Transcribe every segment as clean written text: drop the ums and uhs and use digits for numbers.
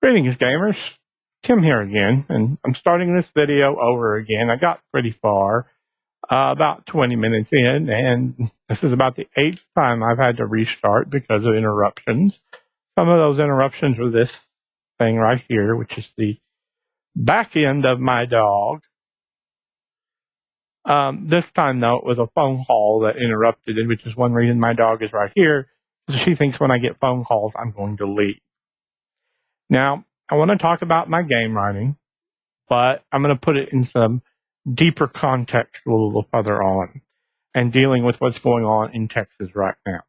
Greetings, gamers. Tim here again, and I'm starting this video over again. I got pretty far, about 20 minutes in, and this is about the 8th time I've had to restart because of interruptions. Some of those interruptions were this thing right here, which is the back end of my dog. This time, though, it was a phone call that interrupted it, which is one reason my dog is right here. She thinks when I get phone calls, I'm going to leave. Now, I want to talk about my game writing, but I'm going to put it in some deeper context a little further on and dealing with what's going on in Texas right now.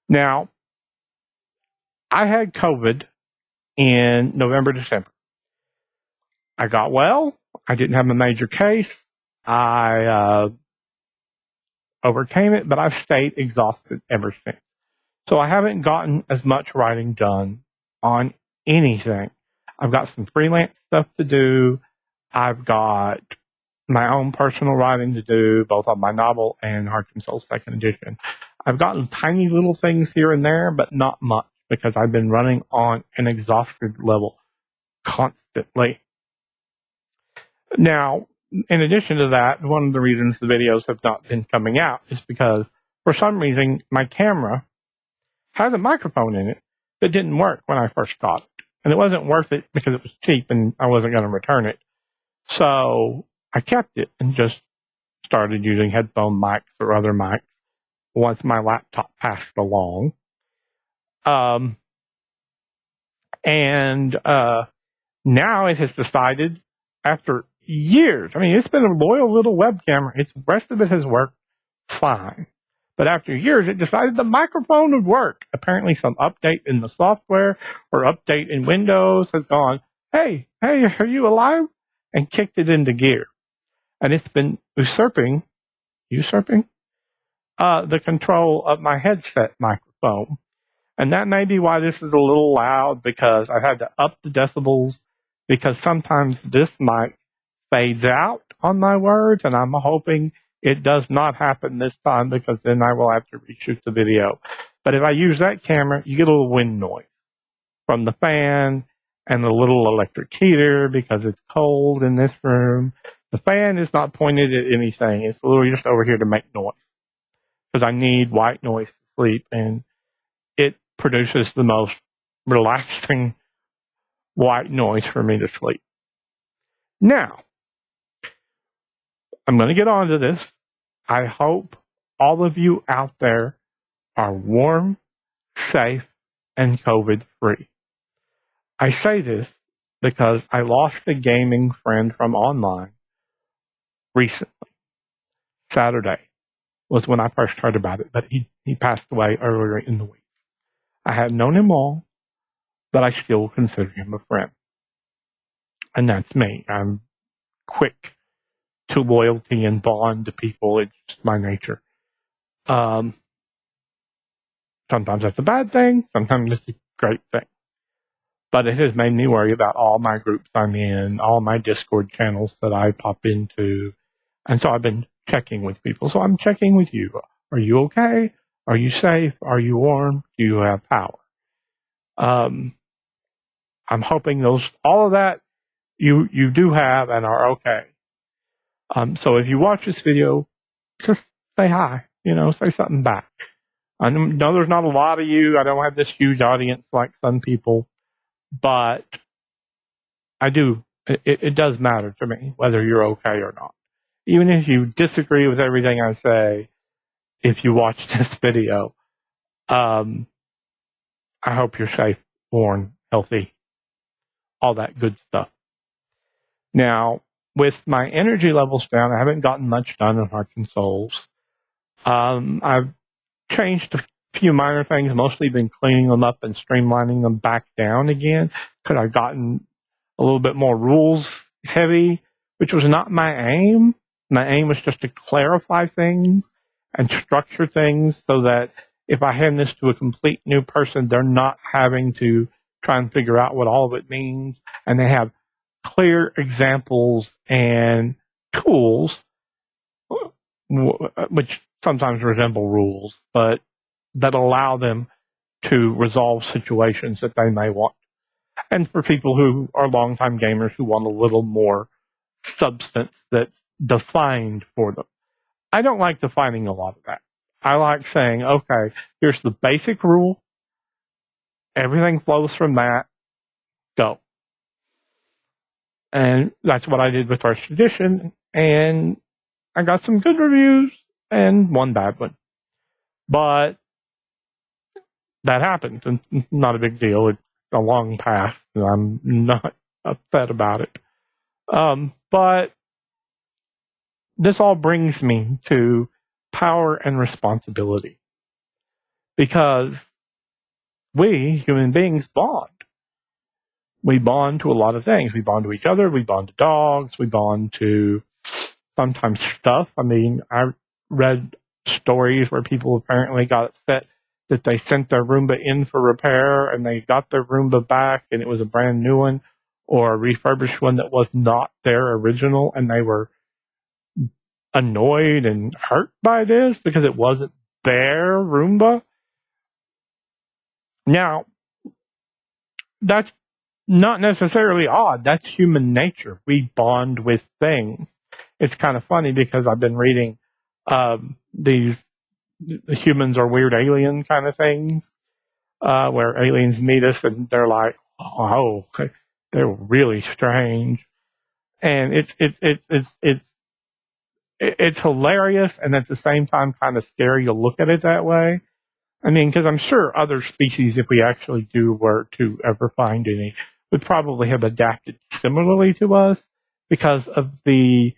Now, I had COVID in November, December. I got well. I didn't have a major case. I overcame it, but I've stayed exhausted ever since. So I haven't gotten as much writing done on anything. I've got some freelance stuff to do. I've got my own personal writing to do, both on my novel and Hearts and Souls Second Edition. I've gotten tiny little things here and there, but not much because I've been running on an exhausted level constantly. Now, in addition to that, one of the reasons the videos have not been coming out is because for some reason my camera has a microphone in it that didn't work when I first got it. And it wasn't worth it because it was cheap and I wasn't going to return it. So I kept it and just started using headphone mics or other mics once my laptop passed along. Now it has decided after years, I mean, it's been a loyal little web camera. The rest of it has worked fine. But after years, it decided the microphone would work. Apparently some update in the software or update in Windows has gone, hey, are you alive? And kicked it into gear. And it's been usurping the control of my headset microphone. And that may be why this is a little loud, because I've had to up the decibels, because sometimes this mic fades out on my words, and I'm hoping it does not happen this time, because then I will have to reshoot the video. But if I use that camera, you get a little wind noise from the fan and the little electric heater because it's cold in this room. The fan is not pointed at anything. It's literally just over here to make noise because I need white noise to sleep, and it produces the most relaxing white noise for me to sleep. Now, I'm going to get on to this. I hope all of you out there are warm, safe, and COVID-free. I say this because I lost a gaming friend from online recently. Saturday was when I first heard about it, but he passed away earlier in the week. I have known him long, but I still consider him a friend. And that's me. I'm quick to loyalty and bond to people. It's just my nature. Sometimes that's a bad thing. Sometimes it's a great thing. But it has made me worry about all my groups I'm in, all my Discord channels that I pop into. And so I've been checking with people. So I'm checking with you. Are you okay? Are you safe? Are you warm? Do you have power? I'm hoping all of that you do have and are okay. So if you watch this video, just say hi, say something back. I know there's not a lot of you. I don't have this huge audience like some people, but I do. It does matter to me whether you're okay or not. Even if you disagree with everything I say, if you watch this video, I hope you're safe, warm, healthy, all that good stuff. Now, with my energy levels down, I haven't gotten much done in Hearts and Souls. I've changed a few minor things, mostly been cleaning them up and streamlining them back down again, because I've gotten a little bit more rules heavy, which was not my aim. My aim was just to clarify things and structure things so that if I hand this to a complete new person, they're not having to try and figure out what all of it means, and they have clear examples and tools, which sometimes resemble rules, but that allow them to resolve situations that they may want. And for people who are longtime gamers who want a little more substance that's defined for them. I don't like defining a lot of that. I like saying, okay, here's the basic rule. Everything flows from that. Go. And that's what I did with First Edition. And I got some good reviews and one bad one. But that happens. And it's not a big deal. It's a long path. And I'm not upset about it. But this all brings me to power and responsibility. Because we, human beings, bond. We bond to a lot of things. We bond to each other. We bond to dogs. We bond to sometimes stuff. I mean, I read stories where people apparently got upset that they sent their Roomba in for repair and they got their Roomba back and it was a brand new one or a refurbished one that was not their original, and they were annoyed and hurt by this because it wasn't their Roomba. Now, that's not necessarily odd. That's human nature. We bond with things. It's kind of funny because I've been reading these humans are weird alien kind of things, where aliens meet us and they're like, oh, they're really strange, and it's hilarious and at the same time kind of scary to look at it that way. I mean, because I'm sure other species, if we actually were to ever find any, would probably have adapted similarly to us because of the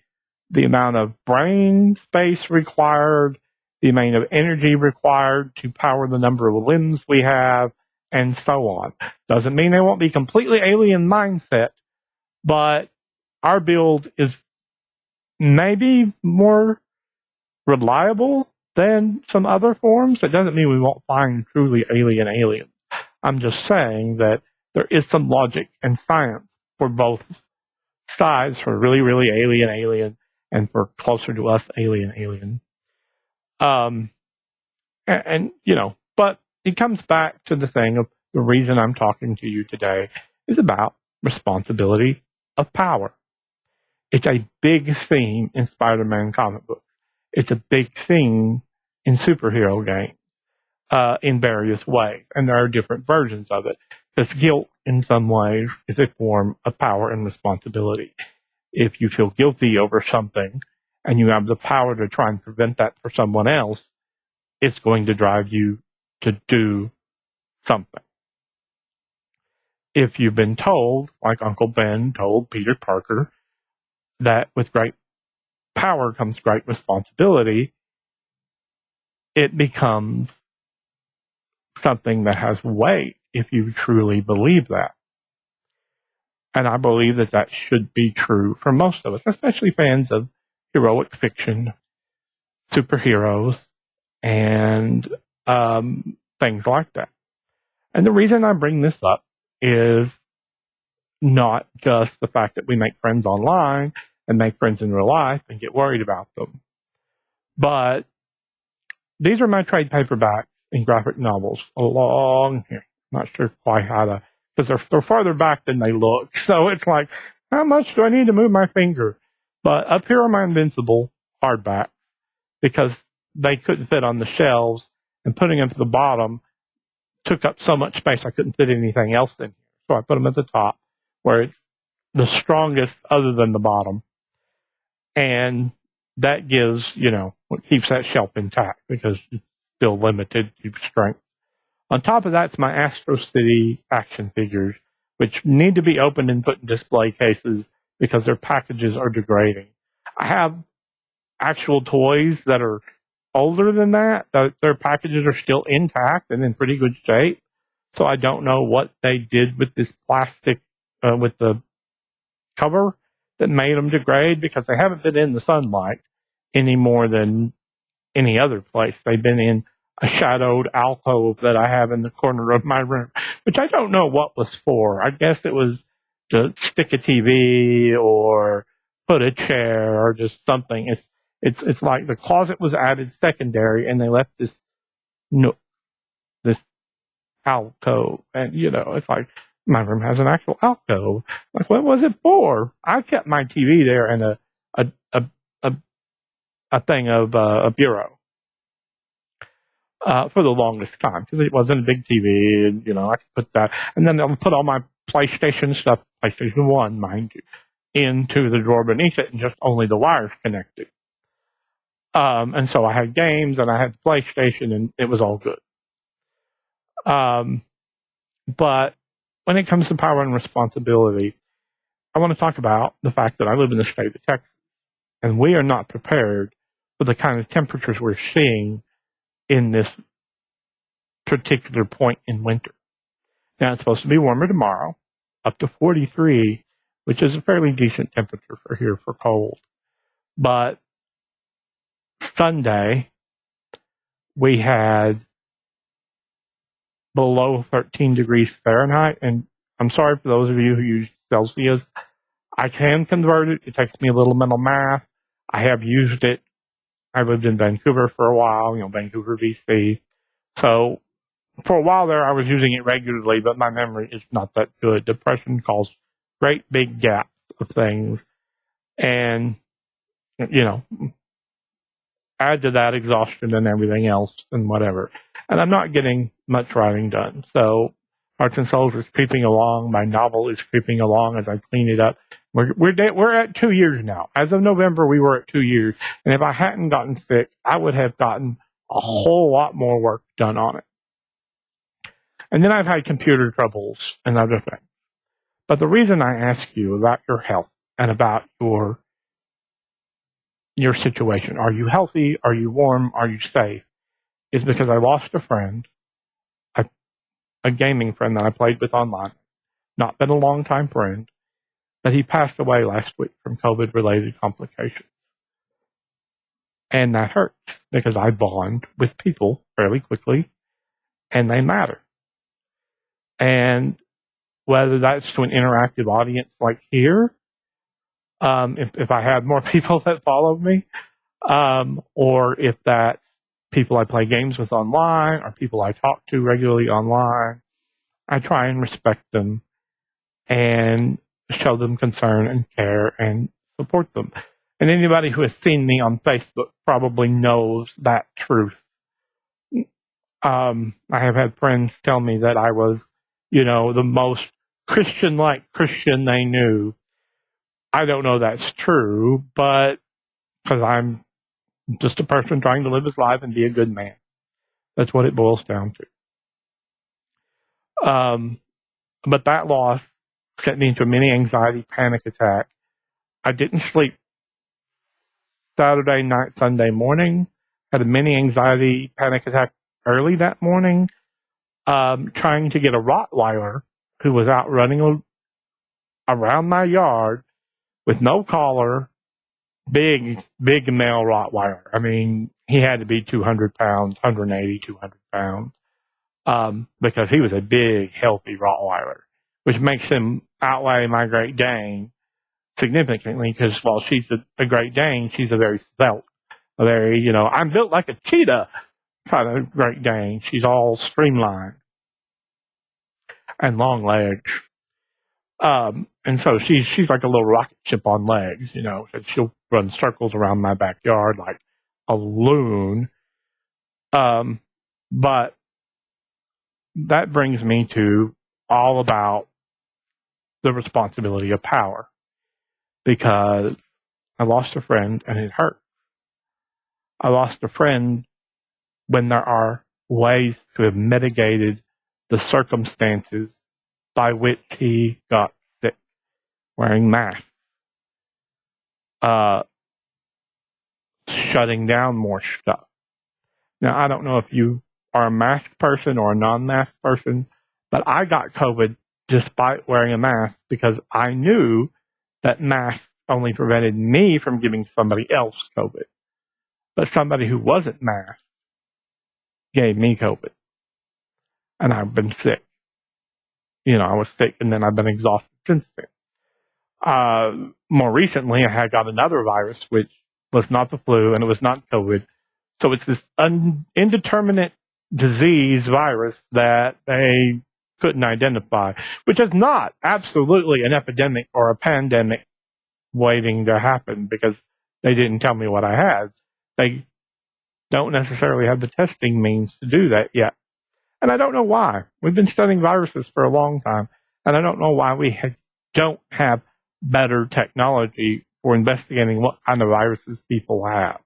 amount of brain space required, the amount of energy required to power the number of limbs we have, and so on. Doesn't mean they won't be completely alien mindset, but our build is maybe more reliable than some other forms. That doesn't mean we won't find truly alien aliens. I'm just saying that there is some logic and science for both sides, for really, really alien, and for closer to us alien. And you know, but it comes back to the thing of the reason I'm talking to you today is about responsibility of power. It's a big theme in Spider-Man comic books. It's a big thing in superhero games in various ways, and there are different versions of it. Because guilt, in some ways, is a form of power and responsibility. If you feel guilty over something and you have the power to try and prevent that for someone else, it's going to drive you to do something. If you've been told, like Uncle Ben told Peter Parker, that with great power comes great responsibility, it becomes something that has weight if you truly believe that. And I believe that that should be true for most of us, especially fans of heroic fiction, superheroes, and things like that. And the reason I bring this up is not just the fact that we make friends online and make friends in real life and get worried about them, but these are my trade paperbacks and graphic novels along here. Not sure quite how to, because they're farther back than they look. So it's like, how much do I need to move my finger? But up here are my Invincible hardbacks because they couldn't fit on the shelves, and putting them to the bottom took up so much space I couldn't fit anything else in here. So I put them at the top where it's the strongest other than the bottom. And that gives, what keeps that shelf intact because it's still limited to strength. On top of that, it's my Astro City action figures, which need to be opened and put in display cases because their packages are degrading. I have actual toys that are older than that. Their packages are still intact and in pretty good shape. So I don't know what they did with this plastic, with the cover that made them degrade, because they haven't been in the sunlight any more than any other place. They've been in a shadowed alcove that I have in the corner of my room, which I don't know what was for. I guess it was to stick a TV or put a chair or just something. It's like the closet was added secondary and they left this nook, this alcove, and it's like My room has an actual alcove. Like, what was it for? I kept my TV there and a a a, a thing of a bureau for the longest time because it wasn't a big TV, and I could put that, and then I'll put all my PlayStation stuff, PlayStation One, mind you, into the drawer beneath it, and just only the wires connected. And so I had games and I had PlayStation, and it was all good. But when it comes to power and responsibility, I want to talk about the fact that I live in the state of Texas, and we are not prepared for the kind of temperatures we're seeing in this particular point in winter. Now, it's supposed to be warmer tomorrow, up to 43, which is a fairly decent temperature for here for cold. But Sunday, we had below 13 degrees Fahrenheit, and I'm sorry for those of you who use Celsius. I can convert it. It takes me a little mental math. I have used it. I lived in Vancouver for a while, Vancouver, BC. So for a while there, I was using it regularly, but my memory is not that good. Depression caused great big gaps of things. And, add to that exhaustion and everything else and whatever. And I'm not getting much writing done. So Hearts and Souls is creeping along. My novel is creeping along as I clean it up. We're at 2 years now. As of November, we were at 2 years. And if I hadn't gotten sick, I would have gotten a whole lot more work done on it. And then I've had computer troubles and other things. But the reason I ask you about your health and about your situation, are you healthy? Are you warm? Are you safe? Is because I lost a friend, a gaming friend that I played with online, not been a long-time friend, but he passed away last week from COVID-related complications. And that hurts because I bond with people fairly quickly, and they matter. And whether that's to an interactive audience like here, if I had more people that follow me, or if that's people I play games with online or people I talk to regularly online, I try and respect them and show them concern and care and support them. And anybody who has seen me on Facebook probably knows that truth. I have had friends tell me that I was, the most Christian-like Christian they knew. I don't know that's true, but because I'm just a person trying to live his life and be a good man. That's what it boils down to. But that loss sent me into a mini anxiety panic attack. I didn't sleep Saturday night, Sunday morning. Had a mini anxiety panic attack early that morning, trying to get a Rottweiler who was out running around my yard with no collar, big male Rottweiler. I mean, he had to be 200 pounds, 180, 200 pounds, because he was a big, healthy Rottweiler, which makes him outweigh my Great Dane significantly because while she's a Great Dane, she's a very svelte, a very, I'm built like a cheetah kind of Great Dane. She's all streamlined and long legs. And so she's like a little rocket ship on legs, and she'll run circles around my backyard like a loon. But that brings me to all about the responsibility of power, because I lost a friend and it hurt. I lost a friend when there are ways to have mitigated the circumstances by which he got sick, wearing masks, shutting down more stuff. Now, I don't know if you are a mask person or a non-mask person, but I got COVID despite wearing a mask because I knew that masks only prevented me from giving somebody else COVID. But somebody who wasn't masked gave me COVID. And I've been sick. I was sick and then I've been exhausted since then. More recently, I had got another virus, which was not the flu and it was not COVID. So it's this indeterminate disease virus that they couldn't identify, which is not absolutely an epidemic or a pandemic waiting to happen because they didn't tell me what I had. They don't necessarily have the testing means to do that yet. And I don't know why. We've been studying viruses for a long time, and I don't know why we don't have better technology for investigating what kind of viruses people have.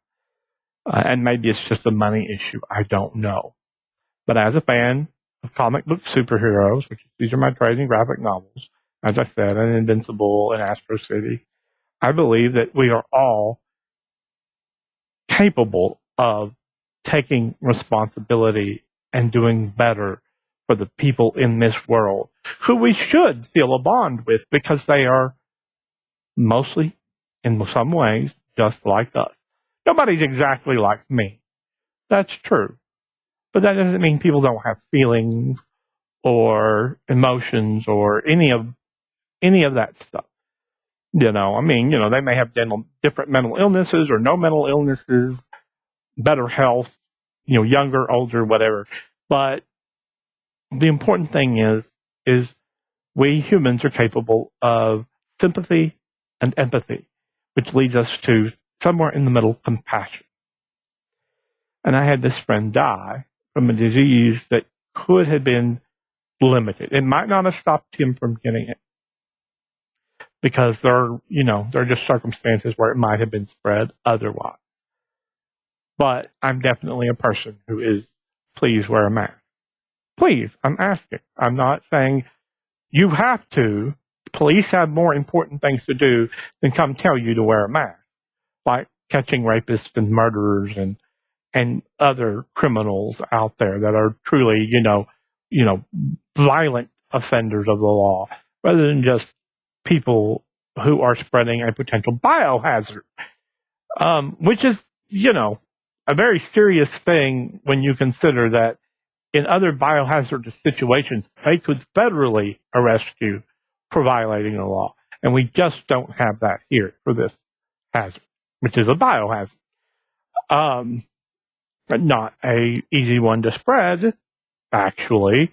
And maybe it's just a money issue. I don't know. But as a fan of comic book superheroes, which these are my trading graphic novels, as I said, and Invincible and Astro City, I believe that we are all capable of taking responsibility and doing better for the people in this world who we should feel a bond with because they are mostly, in some ways, just like us. Nobody's exactly like me. That's true. But that doesn't mean people don't have feelings or emotions or any of that stuff. They may have different mental illnesses or no mental illnesses, better health, younger, older, whatever. But the important thing is we humans are capable of sympathy and empathy, which leads us to somewhere in the middle, compassion. And I had this friend die from a disease that could have been limited. It might not have stopped him from getting it because there are just circumstances where it might have been spread otherwise. But I'm definitely a person who is, please wear a mask. Please, I'm asking. I'm not saying you have to. Police have more important things to do than come tell you to wear a mask, like catching rapists and murderers and other criminals out there that are truly, violent offenders of the law, rather than just people who are spreading a potential biohazard, which is, a very serious thing when you consider that in other biohazardous situations, they could federally arrest you for violating the law. And we just don't have that here for this hazard, which is a biohazard. But not a easy one to spread, actually,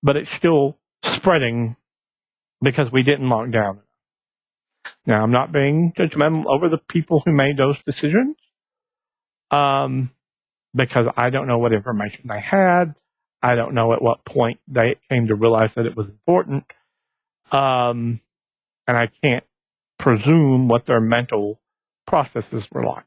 but it's still spreading because we didn't lock down. Now, I'm not being judgmental over the people who made those decisions, because I don't know what information they had. I don't know at what point they came to realize that it was important. And I can't presume what their mental processes were like.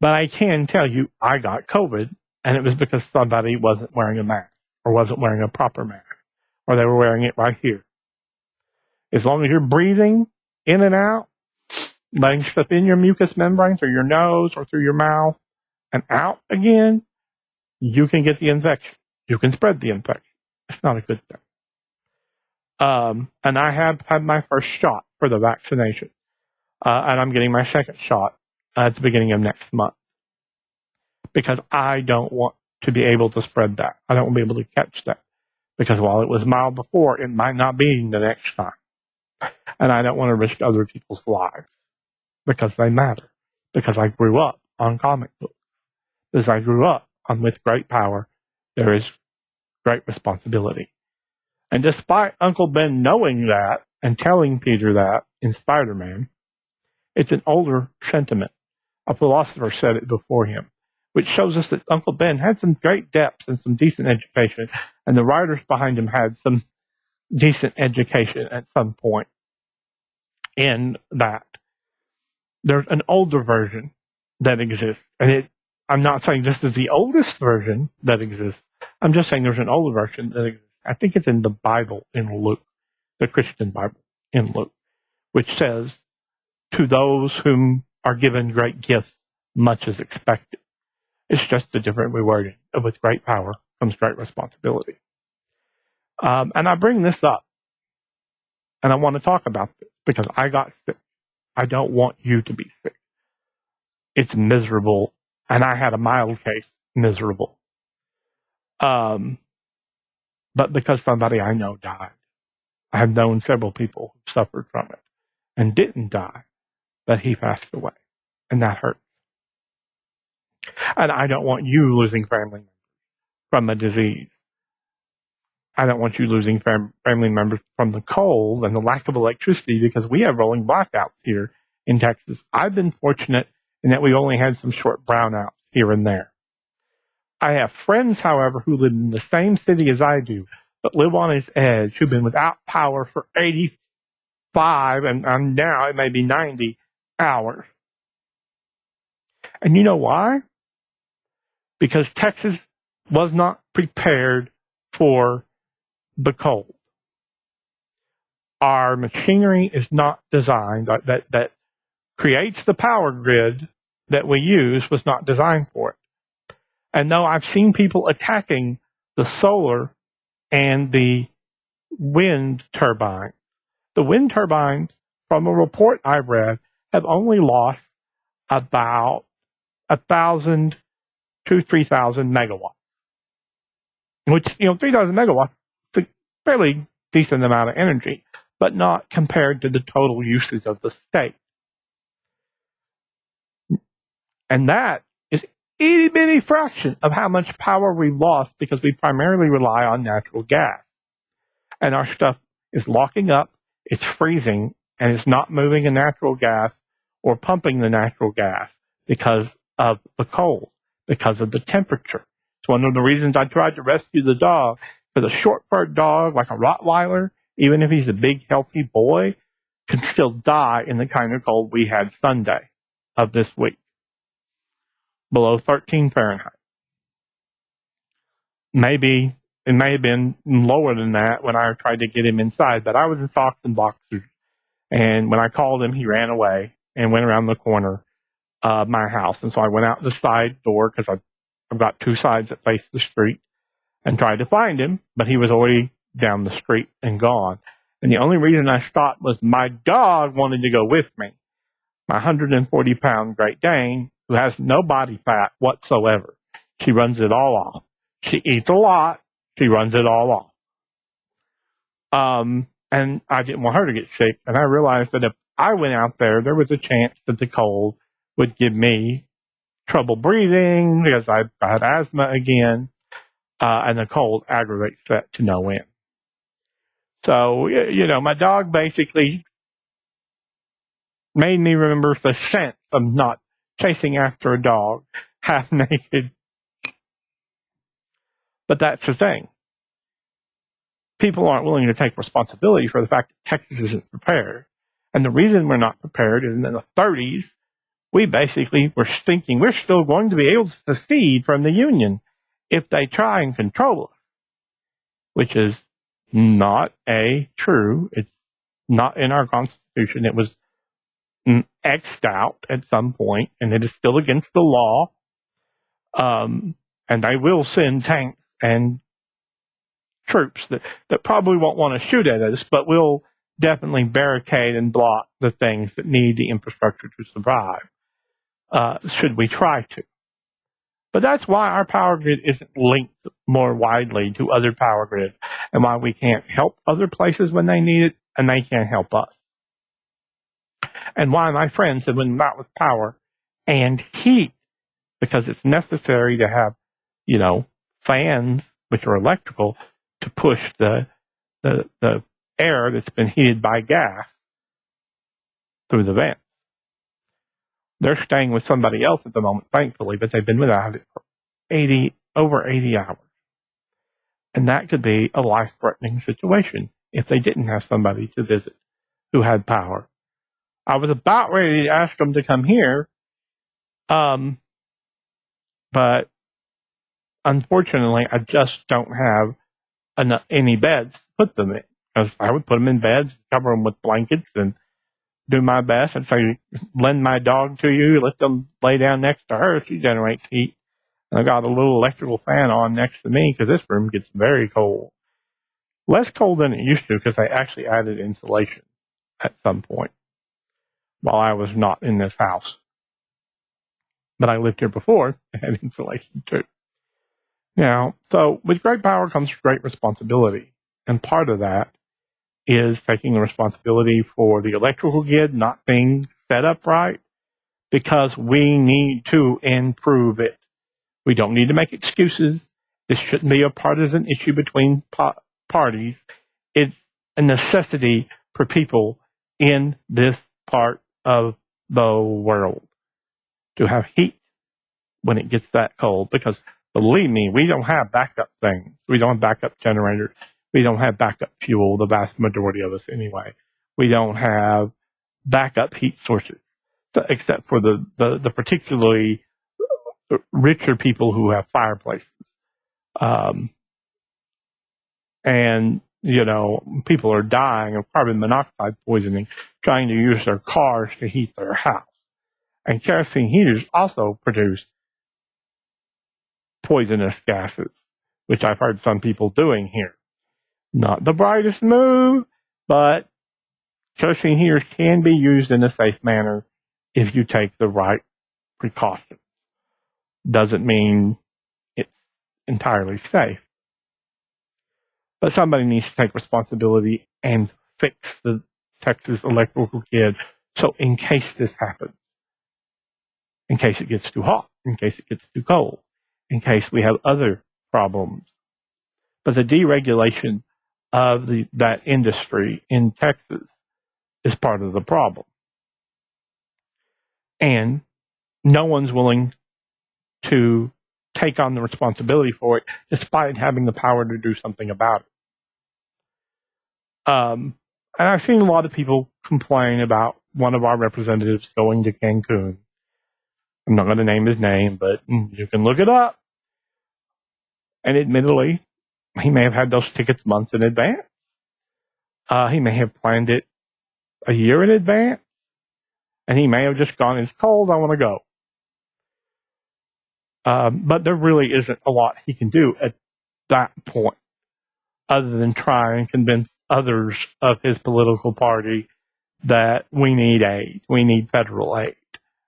But I can tell you I got COVID, and it was because somebody wasn't wearing a mask or wasn't wearing a proper mask, or they were wearing it right here. As long as you're breathing in and out, letting stuff in your mucous membrane through your nose or through your mouth and out again, you can get the infection. You can spread the infection. It's not a good thing. And I have had my first shot for the vaccination, and I'm getting my second shot at the beginning of next month because I don't want to be able to spread that. I don't want to be able to catch that because while it was mild before, it might not be the next time. And I don't want to risk other people's lives because they matter, because I grew up on comic books, because I grew up on with great power, there is great responsibility. And despite Uncle Ben knowing that and telling Peter that in Spider-Man, it's an older sentiment. A philosopher said it before him, which shows us that Uncle Ben had some great depth and some decent education, and the writers behind him had some decent education at some point in that. There's an older version that exists, and I'm not saying this is the oldest version that exists. I'm just saying there's an older version that exists. I think it's in the Bible in Luke, the Christian Bible in Luke, which says, to those whom are given great gifts, much is expected. It's just a different rewording. With great power comes great responsibility. And I bring this up, and I want to talk about this because I got sick. I don't want you to be sick. It's miserable, and I had a mild case, miserable. But because somebody I know died, I have known several people who suffered from it and didn't die, but he passed away, and that hurt. And I don't want you losing family members from a disease I don't want you losing family members from the cold and the lack of electricity because we have rolling blackouts here in Texas. I've been fortunate in that we've only had some short brownouts here and there. I have friends, however, who live in the same city as I do, but live on its edge, who've been without power for 85 and now it may be 90 hours. And you know why? Because Texas was not prepared for the cold. Our machinery is not designed, that creates the power grid that we use was not designed for it. And though I've seen people attacking the solar and the wind turbines, the wind turbines, from a report I've read, have only lost about 1,000 to 3,000 megawatts. Which, 3,000 megawatts is a fairly decent amount of energy, but not compared to the total usage of the state. And that is an itty bitty fraction of how much power we've lost because we primarily rely on natural gas. And our stuff is locking up, it's freezing, and it's not moving in natural gas or pumping the natural gas because of the cold, because of the temperature. It's one of the reasons I tried to rescue the dog. Because a short-furred dog like a Rottweiler, even if he's a big, healthy boy, can still die in the kind of cold we had Sunday of this week. Below 13 Fahrenheit. Maybe it may have been lower than that when I tried to get him inside, but I was in socks and boxers. And when I called him, he ran away and went around the corner of my house. And so I went out the side door because I've got two sides that face the street and tried to find him, but he was already down the street and gone. And the only reason I stopped was my dog wanted to go with me. My 140-pound Great Dane, who has no body fat whatsoever. She runs it all off. She eats a lot. She runs it all off. And I didn't want her to get sick. And I realized that if I went out there was a chance that the cold would give me trouble breathing because I had asthma again. And the cold aggravates that to no end. So, my dog basically made me remember the sense of not chasing after a dog half naked. But that's the thing. People aren't willing to take responsibility for the fact that Texas isn't prepared. And the reason we're not prepared is in the 30s, we basically were thinking we're still going to be able to secede from the Union if they try and control us, which is not true. It's not in our Constitution. It was X'd out at some point, and it is still against the law. And they will send tanks and troops that probably won't want to shoot at us, but will definitely barricade and block the things that need the infrastructure to survive, should we try to. But that's why our power grid isn't linked more widely to other power grids, and why we can't help other places when they need it, and they can't help us. And why my friends have been out with power and heat, because it's necessary to have, fans, which are electrical, to push the air that's been heated by gas through the vents. They're staying with somebody else at the moment, thankfully, but they've been without it for over 80 hours. And that could be a life-threatening situation if they didn't have somebody to visit who had power. I was about ready to ask them to come here, but unfortunately, I just don't have any beds to put them in. Because I would put them in beds, cover them with blankets, and do my best. I'd say, lend my dog to you, let them lay down next to her. She generates heat. And I got a little electrical fan on next to me because this room gets very cold. Less cold than it used to because I actually added insulation at some point while I was not in this house. But I lived here before and had insulation too. Now, so with great power comes great responsibility. And part of that is taking the responsibility for the electrical grid not being set up right, because we need to improve it. We don't need to make excuses. This shouldn't be a partisan issue between parties. It's a necessity for people in this part of the world to have heat when it gets that cold, because believe me, we don't have backup things. We don't have backup generators. We don't have backup fuel, the vast majority of us anyway. We don't have backup heat sources, except for the particularly richer people who have fireplaces. And, people are dying of carbon monoxide poisoning trying to use their cars to heat their house. And kerosene heaters also produce poisonous gases, which I've heard some people doing here. Not the brightest move, but kerosene heaters can be used in a safe manner if you take the right precautions. Doesn't mean it's entirely safe. But somebody needs to take responsibility and fix the Texas electrical grid, so in case this happens, in case it gets too hot, in case it gets too cold, in case we have other problems. But the deregulation of that industry in Texas is part of the problem. And no one's willing to take on the responsibility for it, despite having the power to do something about it. And I've seen a lot of people complain about one of our representatives going to Cancun. I'm not going to name his name, but you can look it up. And admittedly, he may have had those tickets months in advance. He may have planned it a year in advance. And he may have just gone, it's cold, I want to go. But there really isn't a lot he can do at that point, other than try and convince others of his political party that we need aid, we need federal aid,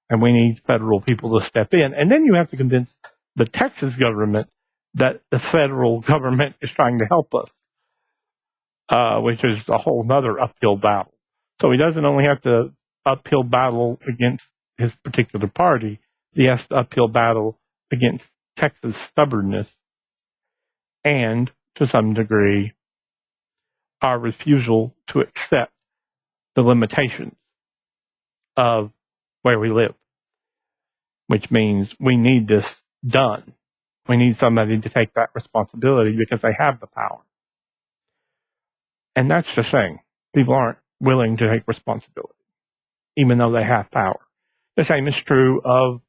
and we need federal people to step in. And then you have to convince the Texas government that the federal government is trying to help us, which is a whole other uphill battle. So he doesn't only have to uphill battle against his particular party, he has to uphill battle against Texas stubbornness and, to some degree, our refusal to accept the limitations of where we live, which means we need this done. We need somebody to take that responsibility because they have the power. And that's the thing. People aren't willing to take responsibility, even though they have power. The same is true of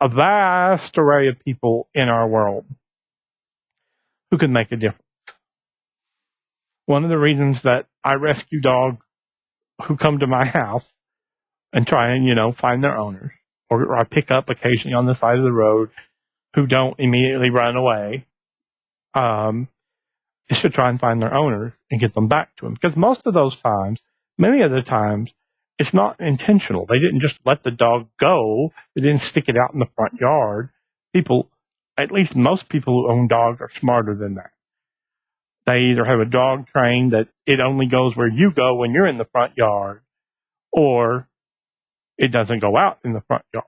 a vast array of people in our world who can make a difference. One of the reasons that I rescue dogs who come to my house and try and, find their owners, or I pick up occasionally on the side of the road who don't immediately run away, is to try and find their owners and get them back to them. Because most of those times, many of the times, it's not intentional. They didn't just let the dog go. They didn't stick it out in the front yard. People, at least most people who own dogs, are smarter than that. They either have a dog trained that it only goes where you go when you're in the front yard, or it doesn't go out in the front yard.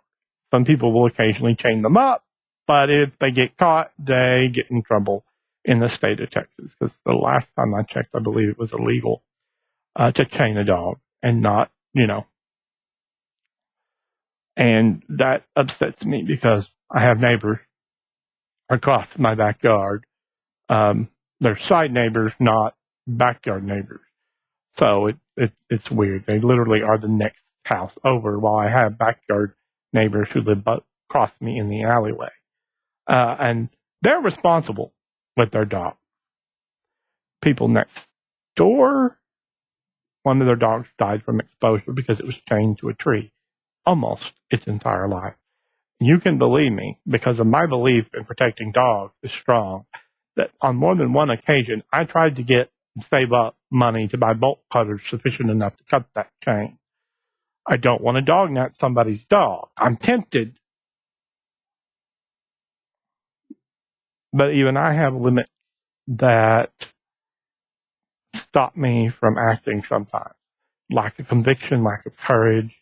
Some people will occasionally chain them up, but if they get caught, they get in trouble in the state of Texas. Because the last time I checked, I believe it was illegal to chain a dog and not, And that upsets me because I have neighbors across my backyard. They're side neighbors, not backyard neighbors. So it's weird. They literally are the next house over, while I have backyard neighbors who live across me in the alleyway. And they're responsible with their dog. People next door, one of their dogs died from exposure because it was chained to a tree almost its entire life. You can believe me, because of my belief in protecting dogs is strong, that on more than one occasion, I tried to get and save up money to buy bolt cutters sufficient enough to cut that chain. I don't want to dog net somebody's dog. I'm tempted. But even I have limits that stop me from acting sometimes. Lack of conviction, lack of courage,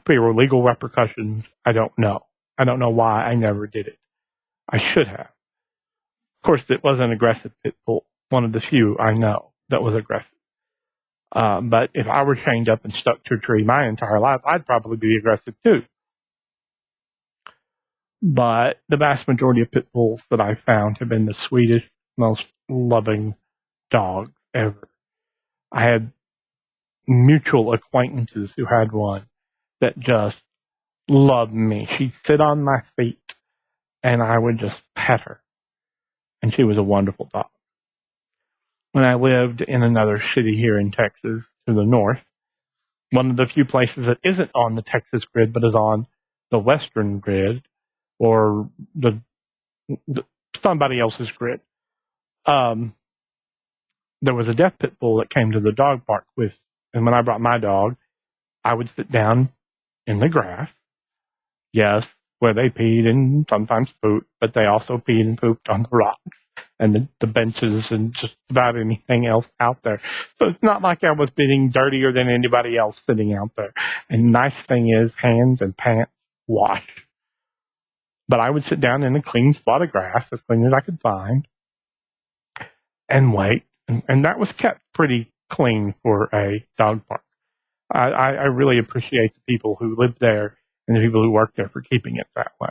fear of legal repercussions. I don't know. I don't know why I never did it. I should have. course, it was an aggressive pit bull, one of the few I know that was aggressive. But if I were chained up and stuck to a tree my entire life, I'd probably be aggressive too. But the vast majority of pit bulls that I've found have been the sweetest, most loving dogs ever. I had mutual acquaintances who had one that just loved me. She'd sit on my feet and I would just pet her. And she was a wonderful dog. When I lived in another city here in Texas to the north, one of the few places that isn't on the Texas grid but is on the Western grid or the somebody else's grid, there was a deaf pit bull that came to the dog park with, and when I brought my dog, I would sit down in the grass. Yes, where they peed and sometimes pooped, but they also peed and pooped on the rocks and the benches and just about anything else out there. So it's not like I was being dirtier than anybody else sitting out there. And the nice thing is, hands and pants wash. But I would sit down in a clean spot of grass, as clean as I could find, and wait. And that was kept pretty clean for a dog park. I really appreciate the people who live there and the people who work there for keeping it that way.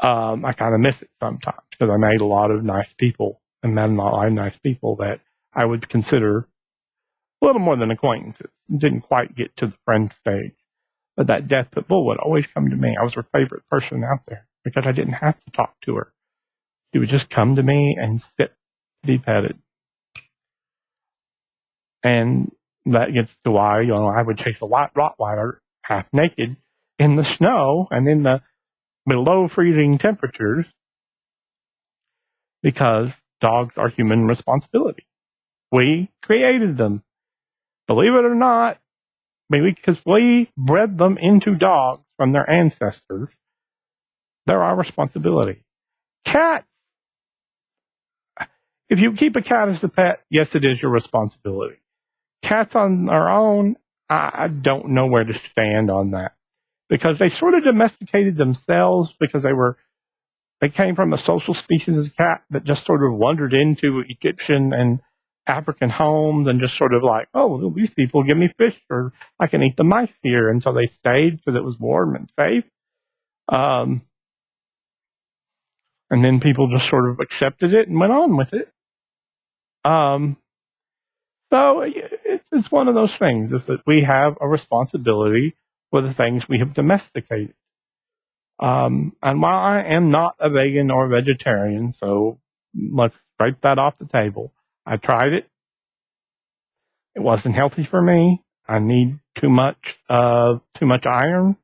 I kind of miss it sometimes because I made a lot of nice people and met a lot of nice people that I would consider a little more than acquaintances. Didn't quite get to the friend stage. But that deaf pit bull would always come to me. I was her favorite person out there because I didn't have to talk to her. She would just come to me and sit to be petted. And that gets to why, I would chase a white Rottweiler half naked in the snow and in the below freezing temperatures because dogs are human responsibility. We created them. Believe it or not, because we bred them into dogs from their ancestors, they're our responsibility. Cats, if you keep a cat as a pet, yes, it is your responsibility. Cats on their own, I don't know where to stand on that. Because they sort of domesticated themselves because they came from a social species of cat that just sort of wandered into Egyptian and African homes and just sort of like, oh, these people give me fish or I can eat the mice here. And so they stayed because it was warm and safe. And then people just sort of accepted it and went on with it. So it's one of those things is that we have a responsibility for the things we have domesticated. And while I am not a vegan or vegetarian, so let's scrape that off the table. I tried it. It wasn't healthy for me. I need too much iron.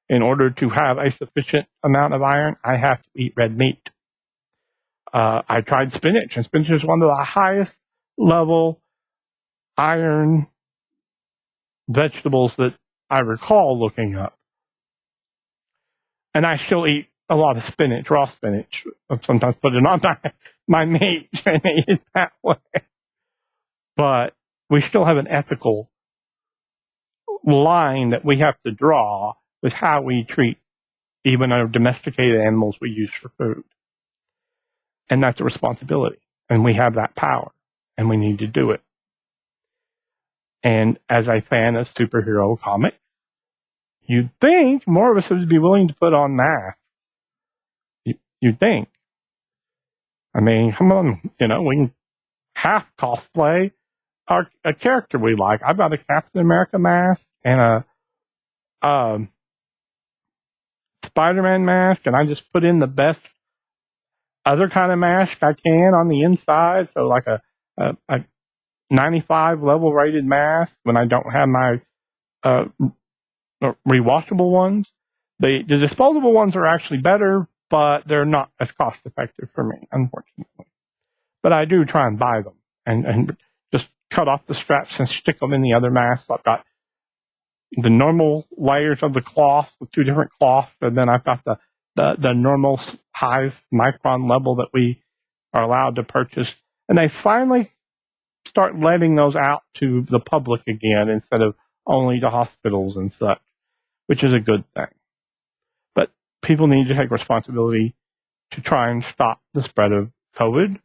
In order to have a sufficient amount of iron, I have to eat red meat. I tried spinach, and spinach is one of the highest level iron vegetables that I recall looking up. And I still eat a lot of spinach, raw spinach. I sometimes put it on my meat and eat it that way. But we still have an ethical line that we have to draw with how we treat even our domesticated animals we use for food. And that's a responsibility. And we have that power. And we need to do it. And as a fan of superhero comics, you'd think more of us would be willing to put on masks. You'd think. I mean, come on, we can half cosplay a character we like. I've got a Captain America mask and a Spider-Man mask, and I just put in the best other kind of mask I can on the inside. So like a 95 level rated mask when I don't have my rewashable ones. The disposable ones are actually better, but they're not as cost effective for me, unfortunately. But I do try and buy them and just cut off the straps and stick them in the other mask. I've got the normal layers of the cloth with two different cloths, and then I've got the normal highest micron level that we are allowed to purchase. And they finally start letting those out to the public again instead of only to hospitals and such, which is a good thing. But people need to take responsibility to try and stop the spread of COVID.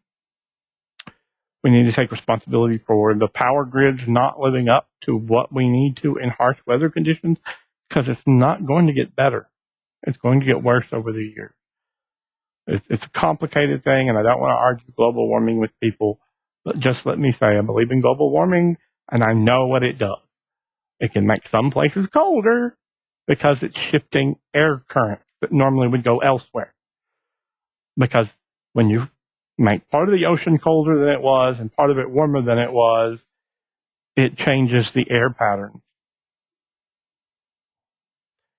We need to take responsibility for the power grids not living up to what we need to in harsh weather conditions, because it's not going to get better. It's going to get worse over the years. It's a complicated thing, and I don't want to argue global warming with people, but just let me say I believe in global warming, and I know what it does. It can make some places colder because it's shifting air currents that normally would go elsewhere. Because when you make part of the ocean colder than it was and part of it warmer than it was, it changes the air pattern.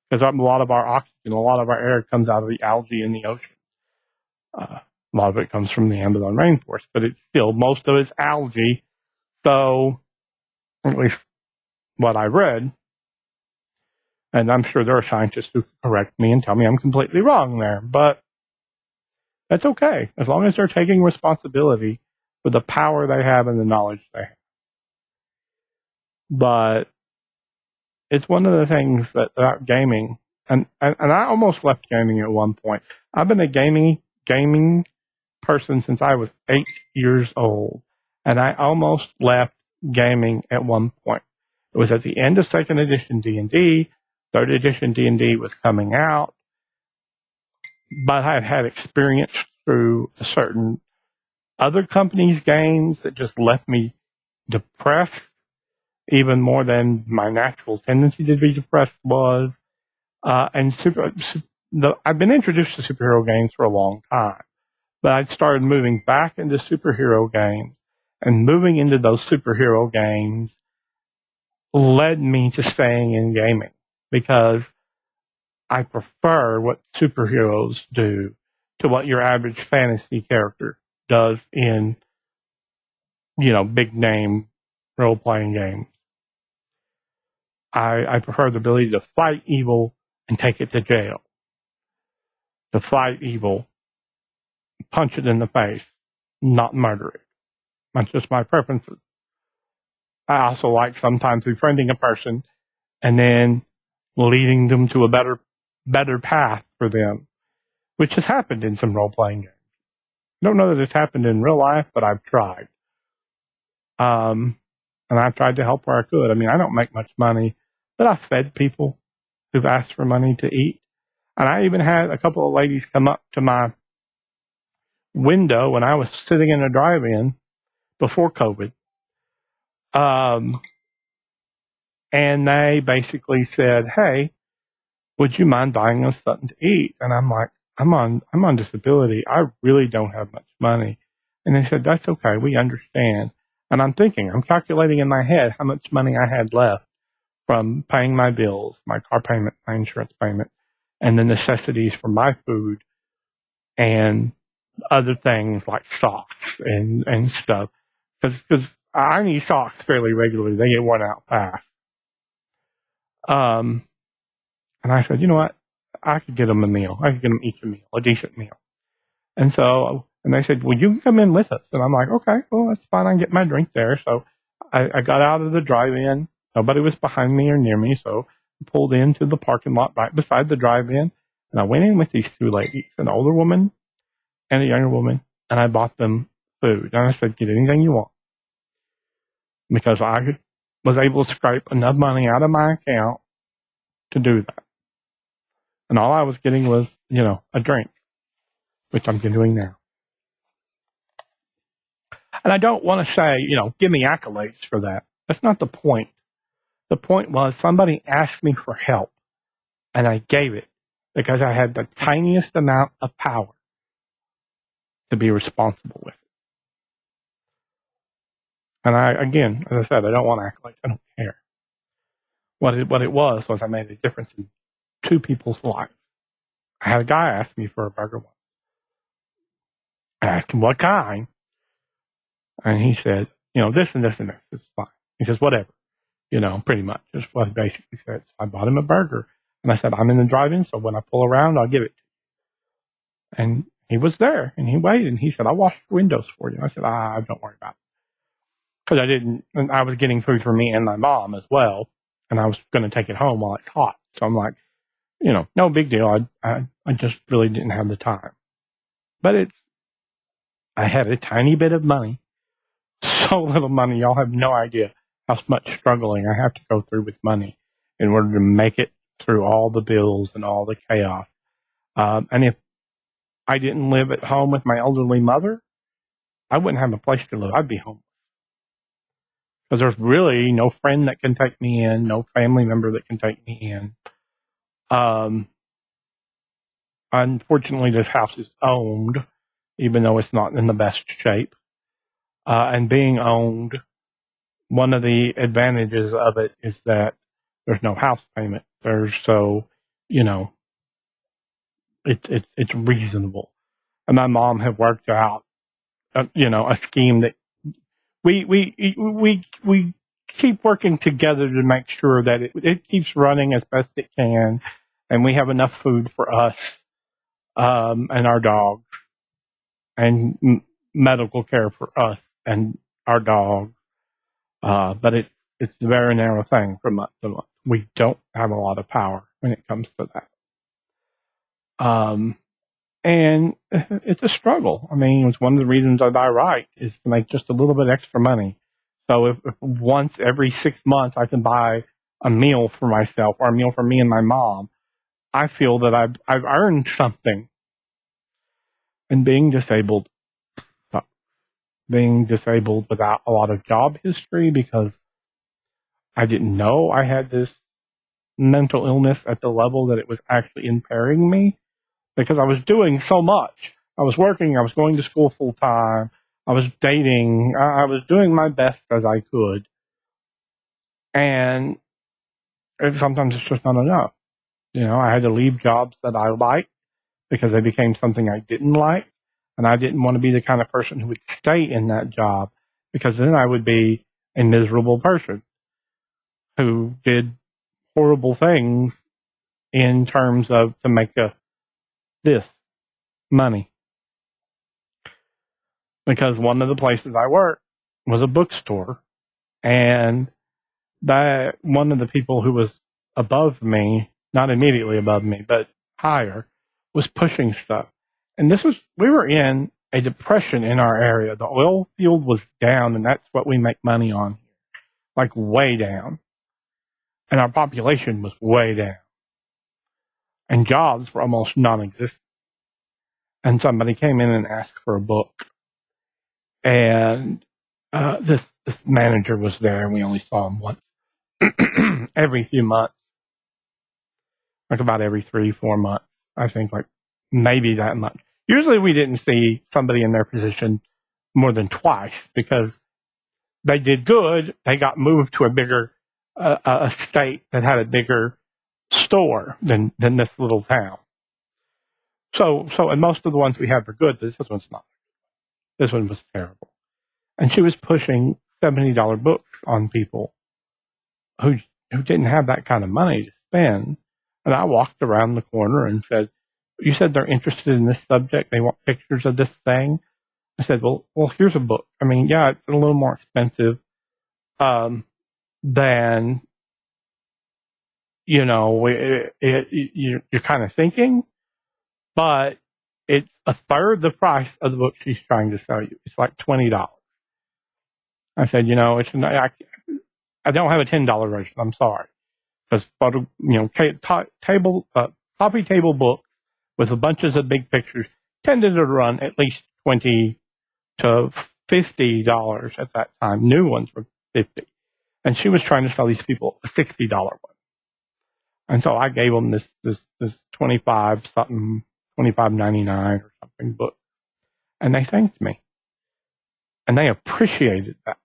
Because a lot of our oxygen, a lot of our air comes out of the algae in the ocean. A lot of it comes from the Amazon rainforest, but it's still, most of it's algae. So, at least what I read, and I'm sure there are scientists who correct me and tell me I'm completely wrong there, but that's okay, as long as they're taking responsibility for the power they have and the knowledge they have. But it's one of the things that about gaming, and I almost left gaming at one point. I've been a gaming person since I was 8 years old, and I almost left gaming at one point. It was at the end of 2nd edition D&D. 3rd edition D&D was coming out, but I had experience through a certain other companies' games that just left me depressed, even more than my natural tendency to be depressed was. And I've been introduced to superhero games for a long time, but I started moving back into superhero games, and moving into those superhero games led me to staying in gaming, because I prefer what superheroes do to what your average fantasy character does in, big name role playing games. I prefer the ability to fight evil and take it to jail. To fight evil, punch it in the face, not murder it. That's just my preferences. I also like sometimes befriending a person and then leading them to a better path for them, which has happened in some role-playing games. I don't know that it's happened in real life, but I've tried. And I've tried to help where I could. I mean, I don't make much money, but I've fed people who've asked for money to eat. And I even had a couple of ladies come up to my window when I was sitting in a drive-in before COVID. And they basically said, "Hey, would you mind buying us something to eat?" And I'm like, I'm on disability. I really don't have much money. And they said, "That's okay. We understand." And I'm calculating in my head how much money I had left from paying my bills, my car payment, my insurance payment, and the necessities for my food and other things like socks and stuff. Because I need socks fairly regularly. They get worn out fast. And I said, you know what? I could get them a meal. I could get them each a meal, a decent meal. And they said, well, you can come in with us. And I'm like, okay, well, that's fine. I can get my drink there. So I got out of the drive-in. Nobody was behind me or near me. So I pulled into the parking lot right beside the drive-in. And I went in with these two ladies, an older woman and a younger woman. And I bought them food. And I said, get anything you want. Because I was able to scrape enough money out of my account to do that. And all I was getting was, a drink, which I'm doing now. And I don't want to say, give me accolades for that. That's not the point. The point was somebody asked me for help, and I gave it because I had the tiniest amount of power to be responsible with it. And again, as I said, I don't want accolades. I don't care. What it was I made a difference in two people's lives. I had a guy ask me for a burger once. I asked him what kind, and he said, this and this and this is fine. He says, whatever, pretty much is what he basically said. So I bought him a burger, and I said, I'm in the drive-in, so when I pull around, I'll give it to you. And he was there, and he waited, and he said, I'll wash the windows for you. I said, don't worry about it. Because I was getting food for me and my mom as well, and I was going to take it home while it's hot. So I'm like, no big deal. I just really didn't have the time. But I had a tiny bit of money, so little money, y'all have no idea how much struggling I have to go through with money in order to make it through all the bills and all the chaos. And if I didn't live at home with my elderly mother, I wouldn't have a place to live. I'd be homeless. Because there's really no friend that can take me in, no family member that can take me in. Unfortunately, this house is owned, even though it's not in the best shape. And being owned, one of the advantages of it is that there's no house payment. It's reasonable. And my mom had worked out, a scheme that we keep working together to make sure that it keeps running as best it can, and we have enough food for us, and our dog, and medical care for us and our dog. But it's a very narrow thing from month to month. We don't have a lot of power when it comes to that. And it's a struggle. I mean, it's one of the reasons that I write is to make just a little bit extra money. So if once every 6 months I can buy a meal for myself or a meal for me and my mom, I feel that I've earned something. And being disabled without a lot of job history, because I didn't know I had this mental illness at the level that it was actually impairing me, because I was doing so much. I was working, I was going to school full time, I was dating, I was doing my best as I could. And sometimes it's just not enough. I had to leave jobs that I liked because they became something I didn't like. And I didn't want to be the kind of person who would stay in that job, because then I would be a miserable person who did horrible things in terms of to make this money. Because one of the places I worked was a bookstore, and that one of the people who was above me, not immediately above me, but higher, was pushing stuff. And we were in a depression in our area. The oil field was down, and that's what we make money on, like way down. And our population was way down. And jobs were almost non-existent. And somebody came in and asked for a book. And this manager was there, and we only saw him once every few months, like about every 3-4 months, I think, like maybe that much. Usually we didn't see somebody in their position more than twice, because they did good. They got moved to a bigger a state that had a bigger store than this little town. So and most of the ones we had were good, but this one's not. This one was terrible. And she was pushing $70 books on people who didn't have that kind of money to spend. And I walked around the corner and said, "You said they're interested in this subject. They want pictures of this thing." I said, well, here's a book. I mean, yeah, it's a little more expensive than, you're kind of thinking, but it's a third the price of the book she's trying to sell you. It's like $20. I said, it's not, I don't have a $10 version. I'm sorry. Because coffee table books with a bunches of big pictures tended to run at least $20 to $50 at that time. New ones were $50, and she was trying to sell these people a $60 one. And so I gave them this $25.99 or something book, and they thanked me, and they appreciated that.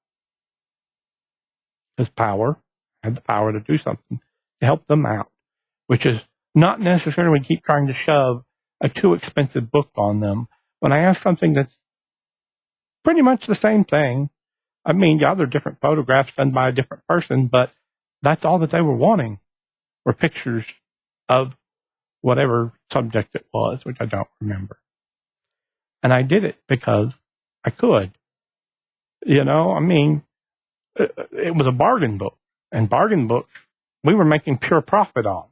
His power had the power to do something to help them out, which is not necessarily keep trying to shove a too expensive book on them when I have something that's pretty much the same thing. I mean, yeah, they're different photographs done by a different person, but that's all that they were wanting, were pictures of whatever subject it was, which I don't remember. And I did it because I could. I mean, it was a bargain book, and bargain books we were making pure profit on.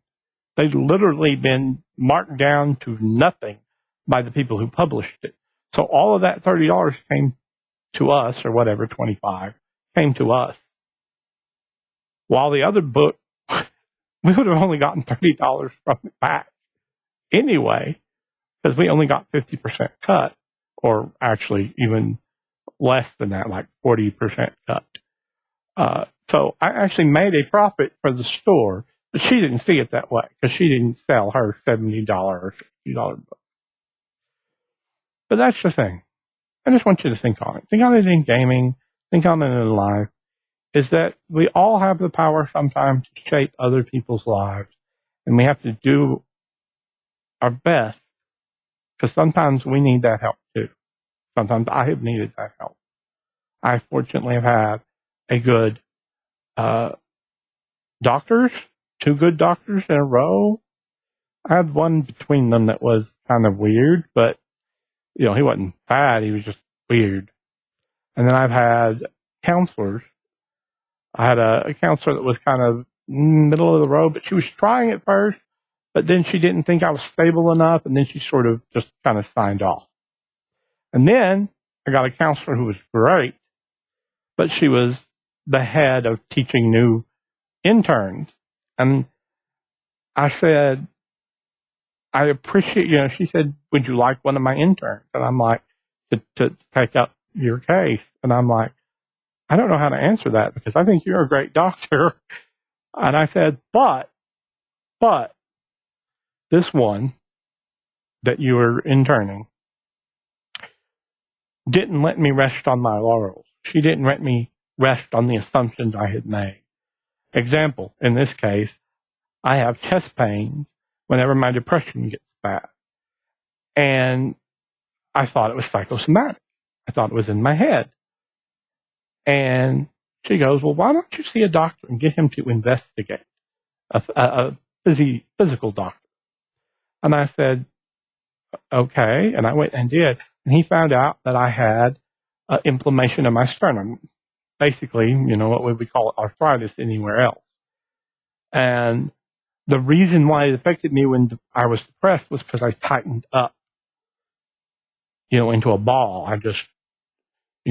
They'd literally been marked down to nothing by the people who published it. So all of that $30 came to us, or whatever, 25 came to us. While the other book, we would have only gotten $30 from it back anyway, because we only got 50% cut, or actually even less than that, like 40% cut. So I actually made a profit for the store, but she didn't see it that way because she didn't sell her $70 or $60 book. But that's the thing. I just want you to think on it. Think on it in gaming. Think on it in life. Is that we all have the power sometimes to shape other people's lives, and we have to do our best, because sometimes we need that help too. Sometimes I have needed that help. I fortunately have had a good doctors, 2 good doctors in a row. I had one between them that was kind of weird, but he wasn't bad. He was just weird. And then I've had counselors. I had a counselor that was kind of middle of the road, but she was trying at first, but then she didn't think I was stable enough, and then she sort of just kind of signed off. And then I got a counselor who was great, but she was the head of teaching new interns. And I said, I appreciate, she said, would you like one of my interns? And I'm like, to take up your case. And I'm like, I don't know how to answer that because I think you're a great doctor. And I said, but this one that you were interning didn't let me rest on my laurels. She didn't let me rest on the assumptions I had made. Example, in this case, I have chest pains whenever my depression gets bad. And I thought it was psychosomatic. I thought it was in my head. And she goes, well, why don't you see a doctor and get him to investigate, a physical doctor? And I said, okay. And I went and did. And he found out that I had inflammation of my sternum. Basically, what we would call arthritis anywhere else. And the reason why it affected me when I was depressed was because I tightened up, into a ball. I just,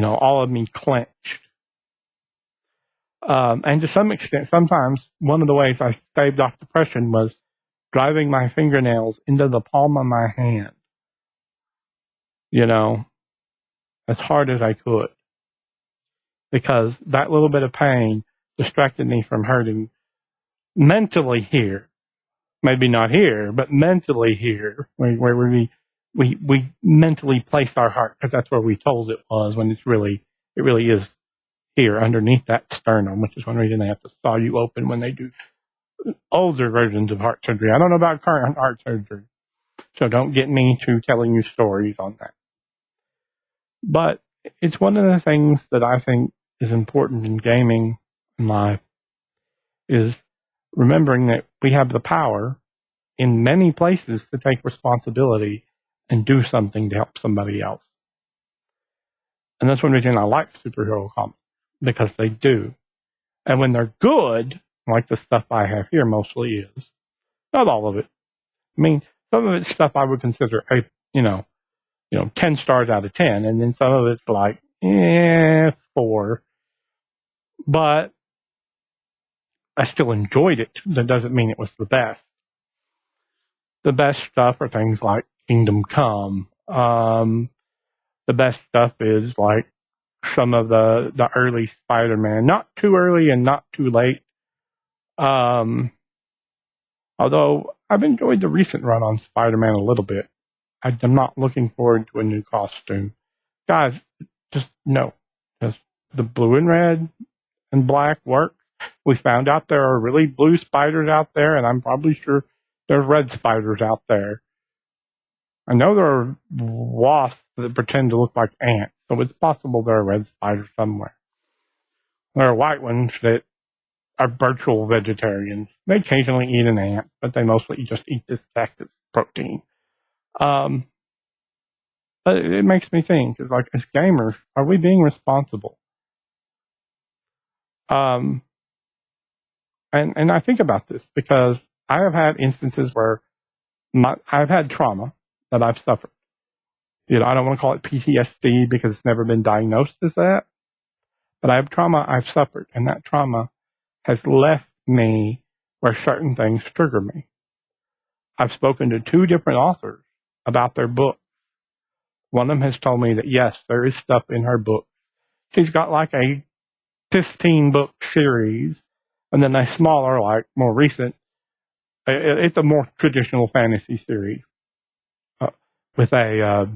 all of me clenched. And to some extent, sometimes one of the ways I staved off depression was driving my fingernails into the palm of my hand, as hard as I could. Because that little bit of pain distracted me from hurting mentally here. Maybe not here, but mentally here, where we mentally placed our heart, because that's where we told it was, when it really is here underneath that sternum, which is one reason they have to saw you open when they do older versions of heart surgery. I don't know about current heart surgery, so don't get me to telling you stories on that. But it's one of the things that I think is important in gaming in life, is remembering that we have the power in many places to take responsibility and do something to help somebody else. And that's one reason I like superhero comics, because they do. And when they're good, like the stuff I have here mostly is, not all of it. I mean, some of it's stuff I would consider 10 stars out of 10, and then some of it's like, 4. But I still enjoyed it. That doesn't mean it was the best. The best stuff are things like Kingdom Come. The best stuff is like some of the early Spider-Man. Not too early and not too late. Although I've enjoyed the recent run on Spider-Man a little bit. I'm not looking forward to a new costume. Guys, just no. Just the blue and red and black work. We found out there are really blue spiders out there, and I'm probably sure there's red spiders out there. I know there are wasps that pretend to look like ants, so it's possible there are red spiders somewhere. There are white ones that are virtual vegetarians. They occasionally eat an ant, but they mostly just eat this cactus protein. But it makes me think, it's like, as gamers, are we being responsible? And I think about this because I have had instances where I've had trauma that I've suffered. I don't want to call it PTSD because it's never been diagnosed as that, but I have trauma I've suffered, and that trauma has left me where certain things trigger me. I've spoken to 2 different authors about their book. One of them has told me that, yes, there is stuff in her book. She's got like a 15-book series, and then a smaller, like more recent, it's a more traditional fantasy series with a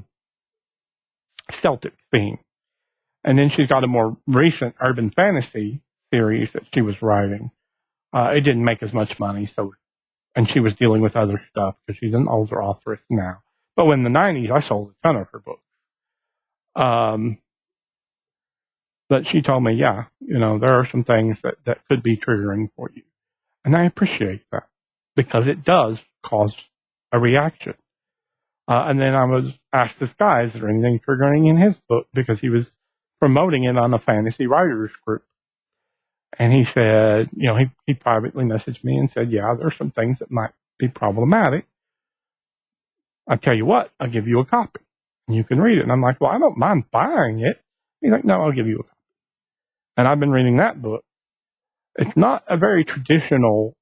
Celtic theme. And then she's got a more recent urban fantasy series that she was writing. It didn't make as much money, and she was dealing with other stuff because she's an older authoress now. But in the 90s, I sold a ton of her books. But she told me, yeah, there are some things that could be triggering for you. And I appreciate that because it does cause a reaction. And then I was asked this guy, is there anything triggering in his book? Because he was promoting it on a fantasy writers group. And he said, he privately messaged me and said, yeah, there's some things that might be problematic. I'll tell you what, I'll give you a copy and you can read it. And I'm like, well, I don't mind buying it. He's like, no, I'll give you a copy. And I've been reading that book. It's not a very traditional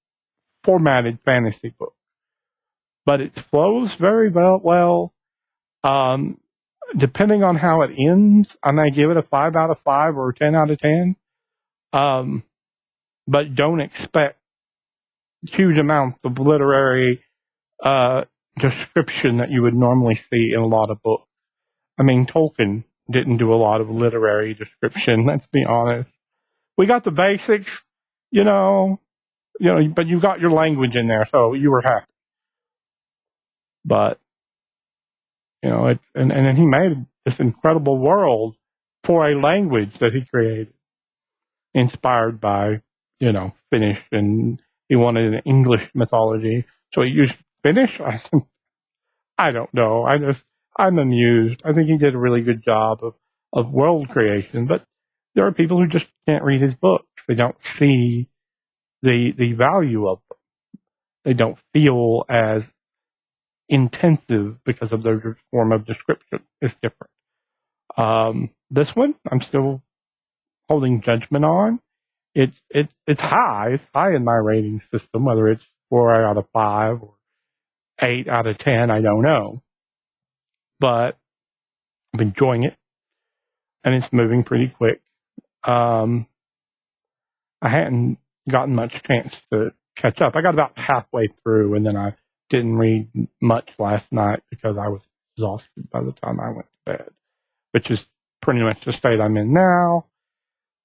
formatted fantasy book, but it flows very well. Depending on how it ends, I may give it a 5 out of 5 or a 10 out of 10. But don't expect huge amounts of literary description that you would normally see in a lot of books. I mean, Tolkien didn't do a lot of literary description, let's be honest. We got the basics, but you got your language in there, so you were happy. But, and then he made this incredible world for a language that he created, inspired by, Finnish, and he wanted an English mythology. So he used Finnish? I don't know. I'm amused. I think he did a really good job of world creation, but there are people who just can't read his books. They don't see the value of them. They don't feel as intensive because of their form of description. It's different. This one, I'm still holding judgment on. It's high. It's high in my rating system, whether it's 4 out of 5 or 8 out of 10, I don't know. But I'm enjoying it, and it's moving pretty quick. I hadn't gotten much chance to catch up. I got about halfway through, and then I didn't read much last night because I was exhausted by the time I went to bed, which is pretty much the state I'm in now.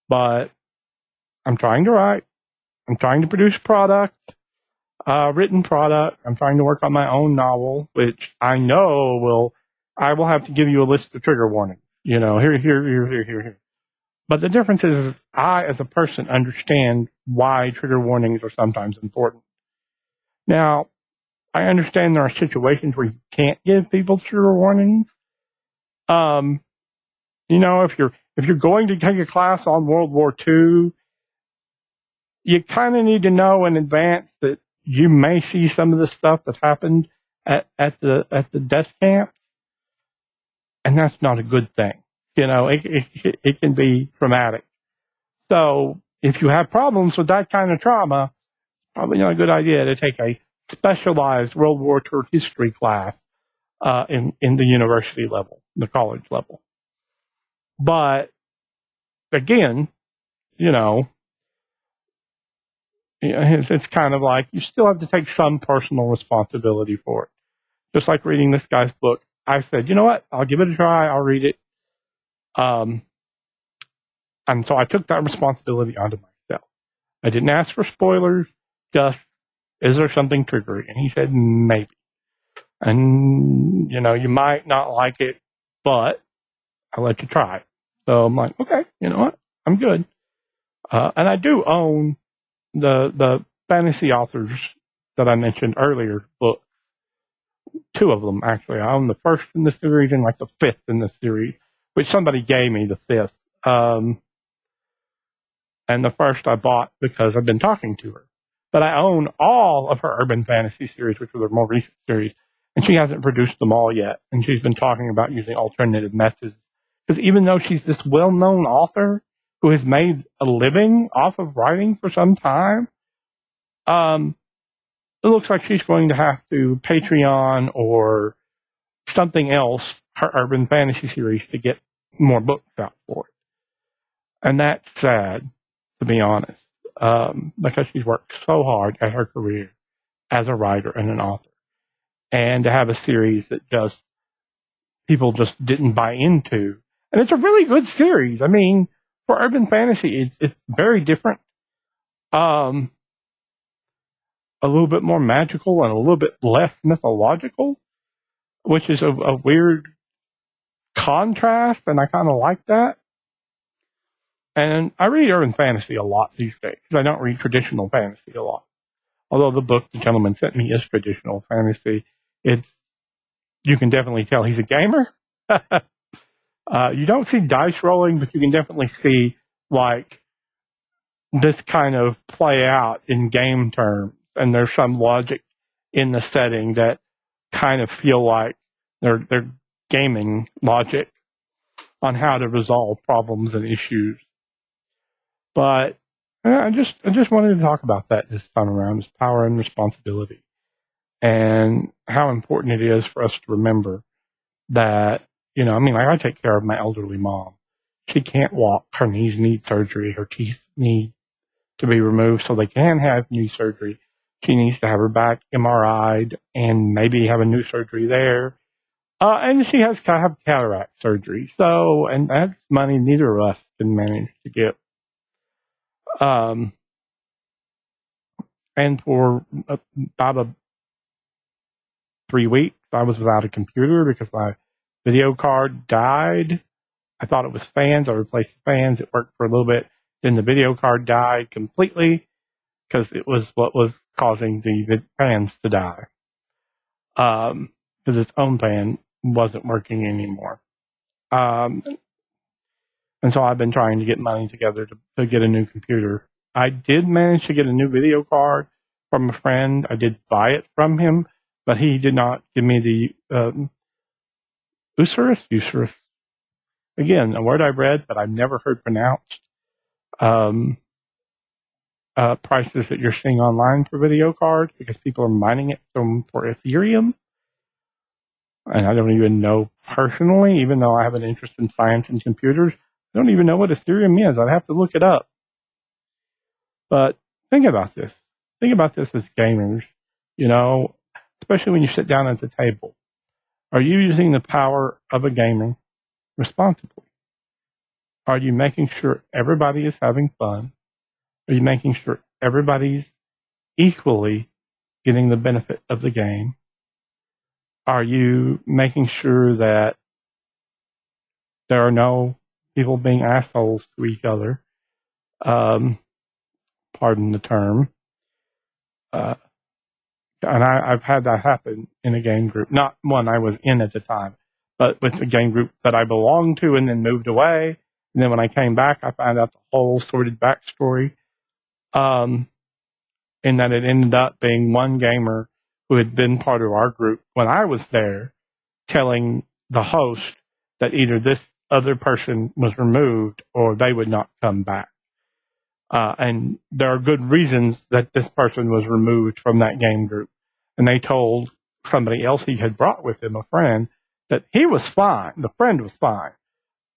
But I'm trying to write. I'm trying to produce product, written product. I'm trying to work on my own novel, which I know I will have to give you a list of trigger warnings. Here. But the difference is I, as a person, understand why trigger warnings are sometimes important. Now, I understand there are situations where you can't give people trigger warnings. If you're going to take a class on World War II, you kind of need to know in advance that you may see some of the stuff that happened at the death camps, and that's not a good thing. It can be traumatic. So if you have problems with that kind of trauma, probably not a good idea to take a specialized World War II history class in the university level, the college level. But again, it's kind of like you still have to take some personal responsibility for it. Just like reading this guy's book, I said, you know what? I'll give it a try. I'll read it. And so I took that responsibility onto myself. I didn't ask for spoilers, just, is there something triggering? And he said, maybe. And, you might not like it, but I'll let you try it. So I'm like, okay, you know what? I'm good. And I do own the fantasy authors that I mentioned earlier books. 2 of them, actually. I own the first in the series and like the 5th in the series, which somebody gave me, the 5th. And the first I bought because I've been talking to her. But I own all of her urban fantasy series, which were the more recent series. and she hasn't produced them all yet. And she's been talking about using alternative methods. Because even though she's this well-known author who has made a living off of writing for some time, it looks like she's going to have to Patreon or something else her urban fantasy series to get more books out for it. And that's sad, to be honest, because she's worked so hard at her career as a writer and an author. And to have a series that people just didn't buy into. And it's a really good series. I mean, for urban fantasy, it's very different. A little bit more magical and a little bit less mythological, which is a weird contrast, and I kind of like that. And I read urban fantasy a lot these days, because I don't read traditional fantasy a lot. Although the book the gentleman sent me is traditional fantasy, you can definitely tell he's a gamer. You don't see dice rolling, but you can definitely see, like, this kind of play out in game terms. And there's some logic in the setting that kind of feel like they're gaming logic on how to resolve problems and issues. But I just wanted to talk about that this time around, is power and responsibility, and how important it is for us to remember that, I take care of my elderly mom. She can't walk. Her knees need surgery. Her teeth need to be removed so they can have new surgery. She needs to have her back MRI'd and maybe have a new surgery there. And she has to have cataract surgery. So, and that's money neither of us can manage to get. And for about 3 weeks, I was without a computer because my video card died. I thought it was fans. I replaced the fans. It worked for a little bit. Then the video card died completely because it was what was causing the fans to die. Because its own fan wasn't working anymore. And so I've been trying to get money together to get a new computer. I did manage to get a new video card from a friend. I did buy it from him, but he did not give me the Usurus. Again, a word I read, but I've never heard pronounced. Prices that you're seeing online for video cards because people are mining it for Ethereum. And I don't even know personally, even though I have an interest in science and computers, I don't even know what Ethereum is. I'd have to look it up. But think about this. Think about this as gamers, especially when you sit down at the table. Are you using the power of a gamer responsibly? Are you making sure everybody is having fun? Are you making sure everybody's equally getting the benefit of the game? Are you making sure that there are no people being assholes to each other? Pardon the term. And I've had that happen in a game group. Not one I was in at the time, but with a game group that I belonged to and then moved away. And then when I came back, I found out the whole sordid backstory. In that it ended up being one gamer who had been part of our group when I was there, telling the host that either this other person was removed or they would not come back. And there are good reasons that this person was removed from that game group. And they told somebody else he had brought with him, a friend, that he was fine. The friend was fine.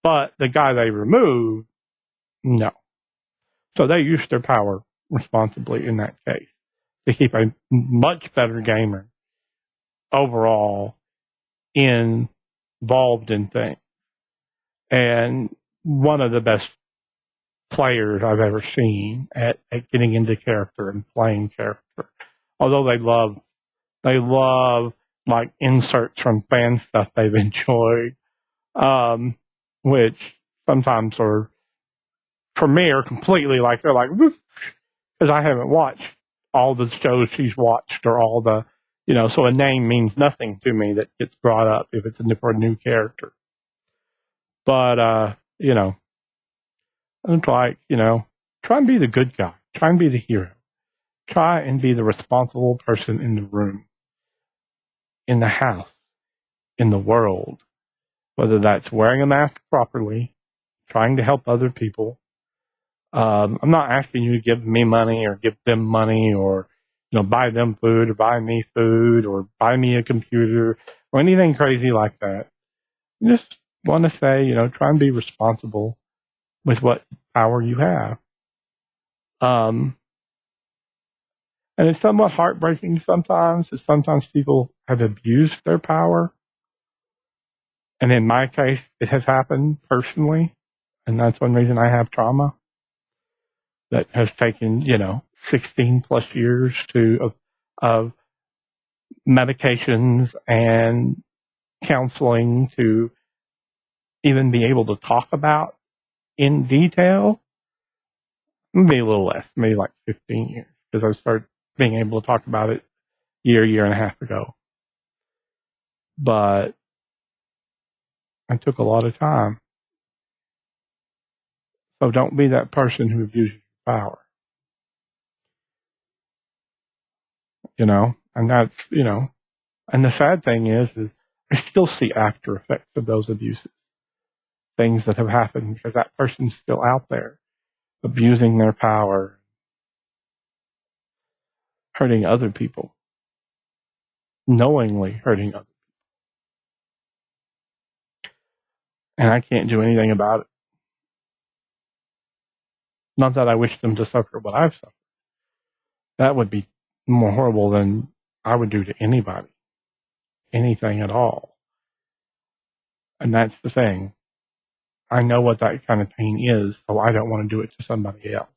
But the guy they removed, no. So they used their power responsibly in that case to keep a much better gamer overall involved in things. And one of the best players I've ever seen at getting into character and playing character. Although they love like inserts from fan stuff they've enjoyed, which sometimes are, for me, are completely like, they're like, because I haven't watched all the shows she's watched or all the, so a name means nothing to me that gets brought up if it's for a new character. But, it's like, try and be the good guy. Try and be the hero. Try and be the responsible person in the room. in the house, in the world, whether that's wearing a mask properly, trying to help other people. I'm not asking you to give me money or give them money or, buy them food or buy me food or buy me a computer or anything crazy like that. I just want to say, try and be responsible with what power you have. And it's somewhat heartbreaking sometimes, that sometimes people have abused their power. And in my case, it has happened personally. And that's one reason I have trauma that has taken, 16 plus years of medications and counseling to even be able to talk about in detail. Maybe a little less, maybe like 15 years, because I started being able to talk about it year and a half ago. But it took a lot of time. So don't be that person who abuses your power. And that's, and the sad thing is I still see after effects of those abuses, things that have happened because that person's still out there abusing their power, hurting other people, knowingly hurting others. And I can't do anything about it. Not that I wish them to suffer what I've suffered. That would be more horrible than I would do to anybody, anything at all. And that's the thing. I know what that kind of pain is, so I don't want to do it to somebody else.